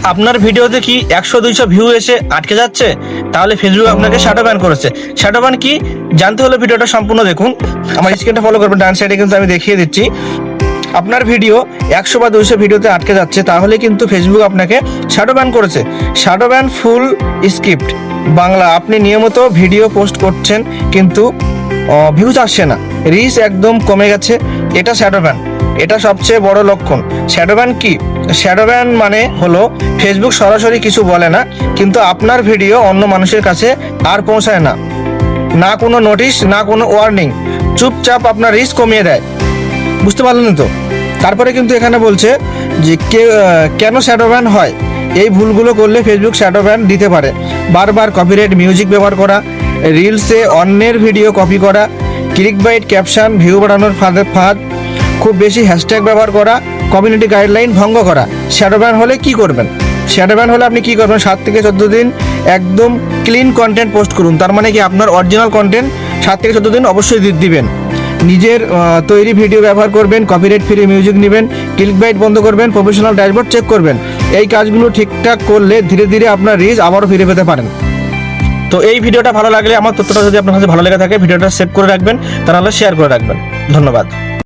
আপনার ভিডিওতে কি 100-200 ভিউ এসে আটকে যাচ্ছে? তাহলে ফেসবুক আপনাকে শ্যাডো ব্যান করেছে। শ্যাডো ব্যান কি জানতে হলে ভিডিওটা সম্পূর্ণ দেখুন। আমার স্ক্রিনটা ফলো করবেন, ডান সাইডে কিন্তু আমি দেখিয়ে দিচ্ছি। আপনার ভিডিও 100 বা 200 ভিডিওতে আটকে যাচ্ছে, তাহলে কিন্তু ফেসবুক আপনাকে শ্যাডো ব্যান করেছে। শ্যাডো ব্যান ফুল স্ক্রিপ্ট বাংলা, আপনি নিয়মিত ভিডিও পোস্ট করছেন কিন্তু ভিউজ আসছে না, রিচ একদম কমে গেছে, এটা শ্যাডো ব্যান। এটা সবচেয়ে বড় লক্ষণ। শ্যাডো ব্যান কি? শ্যাডো ব্যান মানে হলো ফেসবুক সরাসরি কিছু বলে না, কিন্তু আপনার ভিডিও অন্য মানুষের কাছে আর পৌঁছায় না, না কোনো নোটিশ, না কোনো ওয়ার্নিং, চুপচাপ আপনার রিচ কমিয়ে দেয়। বুঝতে পারলেন তো? তারপরে কিন্তু এখানে বলছে যে কেন শ্যাডো ব্যান হয়। এই ভুলগুলো করলে ফেসবুক শ্যাডো ব্যান দিতে পারে। বারবার কপিরাইট মিউজিক ব্যবহার করা, রিলসে অন্যের ভিডিও কপি করা, ক্লিকবাইট ক্যাপশন, ভিউ বাড়ানোর ফাঁদ, খুব বেশি হ্যাশট্যাগ ব্যবহার করা, কমিউনিটি গাইডলাইন ভঙ্গ করা। শ্যাডো ব্যান হলে কি করবেন? শ্যাডো ব্যান হলে আপনি কি করবেন? 7 থেকে 14 দিন একদম ক্লিন কন্টেন্ট পোস্ট করুন। তার মানে কি আপনার অরিজিনাল কন্টেন্ট 7 থেকে 14 দিন অবশ্যই দিবেন। নিজের তৈরি ভিডিও ব্যবহার করবেন, কপিরাইট ফ্রি মিউজিক নেবেন, ক্লিকবাইট বন্ধ করবেন, প্রফেশনাল ড্যাশবোর্ড চেক করবেন। এই কাজগুলো ঠিকঠাক করলে ধীরে ধীরে আপনার রিচ আবারও ফিরে পেতে পারেন। তো এই ভিডিওটা ভালো লাগলে, আমার তথ্যটা যদি আপনার কাছে ভালো লেগে থাকে, ভিডিওটা সেভ করে রাখবেন, তাহলে শেয়ার করে রাখবেন। ধন্যবাদ।